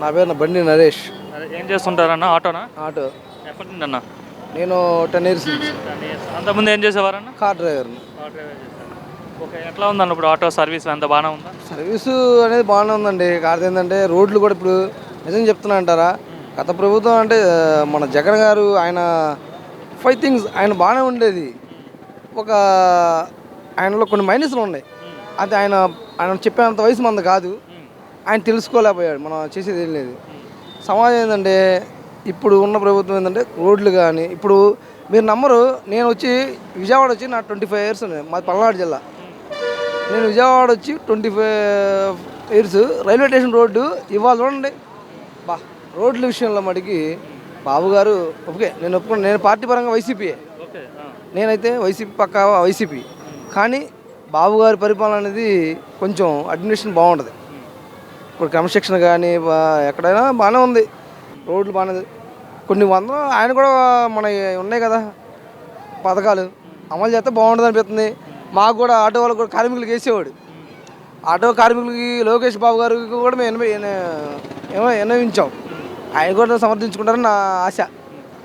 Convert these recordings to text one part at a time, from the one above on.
నా పేరు బండి నరేష్. ఏం చేస్తుంటారన్న? ఆటోనా? ఆటో. ఎప్పటి నుండి అన్న? నేను 10 ఇయర్స్ నుంచి 10 years. అంతకుముందు ఏం చేసేవారన్న? కార్ డ్రైవర్ని. కార్ డ్రైవర్ చేశారు. ఓకే, ఎట్లా ఉందన్న ఇప్పుడు ఆటో సర్వీస్ అంత బాగానే ఉందా? సర్వీసు అనేది బాగానే ఉందండి. కాకపోతే ఏంటంటే రోడ్లు కూడా ఇప్పుడు నిజం చెప్తున్నా అంటారా, గత ప్రభుత్వం అంటే మన జగన్ గారు ఆయన 5 థింగ్స్ ఆయన బాగానే ఉండేది. ఒక ఆయనలో కొన్ని మైనస్లు ఉన్నాయి. అది ఆయన ఆయన చెప్పేంత వయసు మంది కాదు. ఆయన తెలుసుకోలేకపోయాడు. మనం చేసేది ఏం లేదు. సమాజం ఏంటంటే ఇప్పుడు ఉన్న ప్రభుత్వం ఏంటంటే రోడ్లు కానీ ఇప్పుడు మీరు నమ్మరు, నేను వచ్చి విజయవాడ వచ్చి నా 25 ఇయర్స్ ఉంది. మాది పల్నాడు జిల్లా. నేను విజయవాడ వచ్చి 25 ఇయర్స్ రైల్వే స్టేషన్ రోడ్డు ఇవాళ చూడండి. బా రోడ్ల విషయంలో మటుకి బాబు గారు ఓకే, నేను ఒప్పుకున్నాను. నేను పార్టీ పరంగా వైసీపీ, నేనైతే వైసీపీ పక్కా వైసీపీ. కానీ బాబు గారి పరిపాలన అనేది కొంచెం అడ్మినిస్ట్రేషన్ బాగుంటుంది. ఇప్పుడు క్రమశిక్షణ కానీ ఎక్కడైనా బాగానే ఉంది. రోడ్లు బాగానే కొన్ని వందలు ఆయన కూడా మన ఉన్నాయి కదా పథకాలు అమలు చేస్తే బాగుంటుంది అనిపిస్తుంది. మాకు కూడా ఆటో వాళ్ళకి కూడా కార్మికులకు వేసేవాడు. ఆటో కార్మికులకి లోకేష్ బాబు గారికి కూడా మేము విన్నవించాం. ఆయన కూడా సమర్థించుకుంటారని నా ఆశ.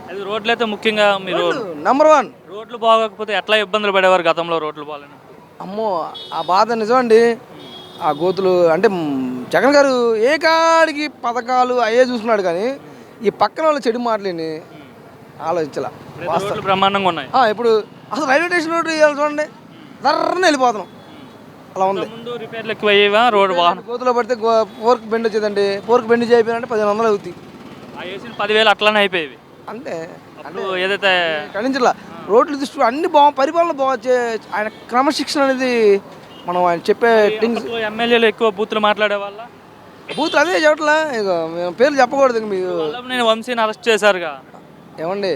అది రోడ్లు అయితే ముఖ్యంగా మీరు నెంబర్ 1. రోడ్లు బాగోకపోతే ఎట్లా ఇబ్బందులు పడేవారు గతంలో రోడ్లు బాగాలేనప్పుడు? అమ్మో ఆ బాధ నిజమండి. ఆ గోతులు అంటే జగన్ గారు ఏ కాడికి పథకాలు అయ్యే చూస్తున్నాడు కానీ ఈ పక్కన వాళ్ళు చెడు మాటలేని ఆలోచించాల. బ్రహ్మాండంగా ఉన్నాయి. ఇప్పుడు అసలు రైల్వే స్టేషన్ రోడ్డు ఇవాళ చూడండి, ధర్రని వెళ్ళిపోతున్నాం. అలా ఉంది. ముందు రిపేర్లు ఎక్కువ అయ్యేవా? రోడ్డు వాహనం గోతులో పడితే ఫోర్క్ బెండ్ వచ్చేదండి. ఫోర్క్ బెండ్ చేయకపోయినంటే 1500 అవుతాయి. ఆ వేసిన 10,000 అట్లానే అయిపోయేవి. అంతే. అంటే ఏదైతే ఖండించలా రోడ్లు దృష్టి అన్ని పరిపాలన ఆయన క్రమశిక్షణ అనేది మనం ఆయన చెప్పే థింగ్స్. ఎమ్మెల్యేలు ఎక్కువ బూతులు మాట్లాడే వాళ్ళ బూతులు అదే చెప్పట్లా. ఇక మేము పేర్లు చెప్పకూడదు. ఇక మీకు నేను వంశీని అరెస్ట్ చేశారుగా. ఏమండి,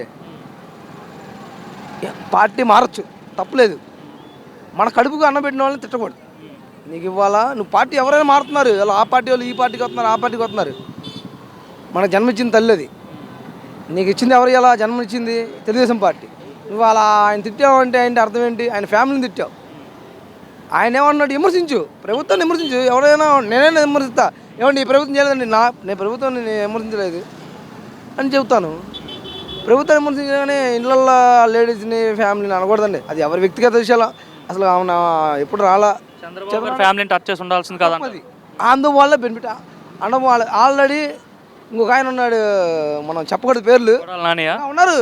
పార్టీ మారచ్చు, తప్పులేదు. మన కడుపుకు అన్నం పెట్టిన వాళ్ళని తిట్టకూడదు. నీకు ఇవ్వాలా నువ్వు పార్టీ ఎవరైనా మారుతున్నారు. ఆ పార్టీ వాళ్ళు ఈ పార్టీకి వస్తున్నారు, ఆ పార్టీకి వస్తున్నారు. మనకు జన్మించింది తల్లి అది. నీకు ఇచ్చింది ఎవరు? ఇలా జన్మనిచ్చింది తెలుగుదేశం పార్టీ. నువ్వు అలా ఆయన తిట్టావు అంటే ఆయన అర్థం ఏంటి? ఆయన ఫ్యామిలీని తిట్టావు. ఆయన ఏమన్నాడు? విమర్శించు, ప్రభుత్వాన్ని విమర్శించు. ఎవరైనా నేనైనా విమర్శిస్తా. ఏమండి ఈ ప్రభుత్వం చేయలేదండి, నేను ప్రభుత్వాన్ని విమర్శించలేదు అని చెబుతాను. ప్రభుత్వం విమర్శించగానే ఇళ్ళల్లో లేడీస్ని ఫ్యామిలీని అనకూడదండి. అది ఎవరి వ్యక్తిగత విషయాలు. అసలు ఆమె ఎప్పుడు రాలా. చంద్రబాబు ఫ్యామిలీని టచ్ చేసి ఉండాల్సింది కదా. అది అందువల్ల బెనిఫిట్ అనడం వాళ్ళ. ఆల్రెడీ ఇంకొక ఆయన ఉన్నాడు, మనం చెప్పకూడదు పేర్లు, ఉన్నారు.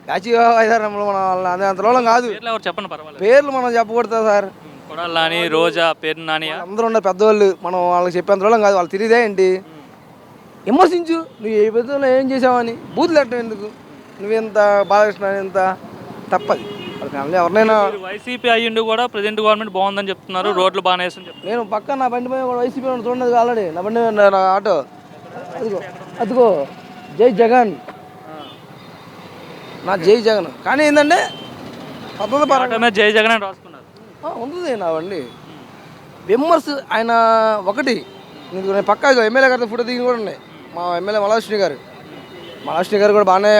యాచి 5-6 మన అదే అంతలోలం కాదు. చెప్పండి పర్వాలేదు. పేర్లు మనం చెప్పకూడదు సార్. కొడాలని, రోజా, పేరు నాని అందరూ ఉన్నారు పెద్దవాళ్ళు. మనం వాళ్ళకి చెప్పేంతలోలం కాదు. వాళ్ళు తెలియదే ఏంటి? విమర్శించు. నువ్వు ఏ పెద్దలో ఏం చేసావని బూతులు ఎట్టడం ఎందుకు? నువ్వెంత బాలకృష్ణ ఎంత తప్పది. వాళ్ళ ఫ్యామిలీ ఎవరినైనా. వైసీపీ అయ్యిండు కూడా ప్రజెంట్ గవర్నమెంట్ బాగుందని చెప్తున్నారు. రోడ్లు బాగానే వేస్తుంది. నేను పక్క నా బండి మీద వైసీపీ చూడలేదు ఆల్రెడీ. నా బండి నా ఆటో అదిగో అదిగో జై జగన్, నా జై జగన్. కానీ ఏంటంటే పద్ధతి పరంగా జై జగన్ అని రాసుకున్నారు ఉంటుంది నా బండి. విమర్శ ఆయన ఒకటి. నేను పక్కా ఎమ్మెల్యే గారితో ఫోటో దిగి కూడా ఉన్నాయి. మా ఎమ్మెల్యే మల్లాష్ని గారు కూడా బాగానే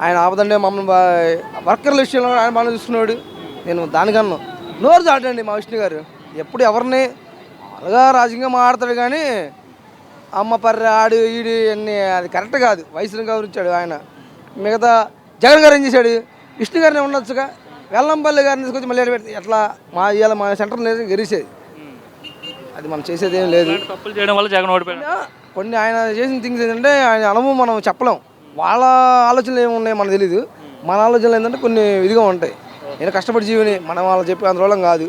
ఆయన ఆపదండి మమ్మల్ని వర్కర్ల విషయంలో ఆయన బాగానే చూసుకున్నాడు. నేను దానికన్నా నోరు చాటండి మా విష్ణు గారు. ఎప్పుడు ఎవరిని అలాగా రాజకీయంగా మాట్లాడతాడు కానీ అమ్మ పర్రె ఆడు ఈడు అన్నీ అది కరెక్ట్ కాదు. వయసును గౌరవించాడు ఆయన. మిగతా జగన్ గారు ఏం చేశాడు? విష్ణు గారిని ఉండొచ్చుగా. వెల్లంపల్లి గారిని తీసుకొచ్చి మళ్ళీ ఎట్లా ఇవాళ మా సెంటర్ గెలిచేది. అది మనం చేసేది ఏం లేదు. తప్పులు చేయడం వల్ల జగన్ ఓడిపోయాడు. కొన్ని ఆయన చేసిన థింగ్స్ ఏంటంటే ఆయన అనుభవం మనం చెప్పలేం. వాళ్ళ ఆలోచనలు ఏమున్నాయో మనకు తెలీదు. మన ఆలోచనలు ఏంటంటే కొన్ని ఇదిగా ఉంటాయి. నేను కష్టపడి జీవిని మనం వాళ్ళు చెప్పి అందువల్ల కాదు.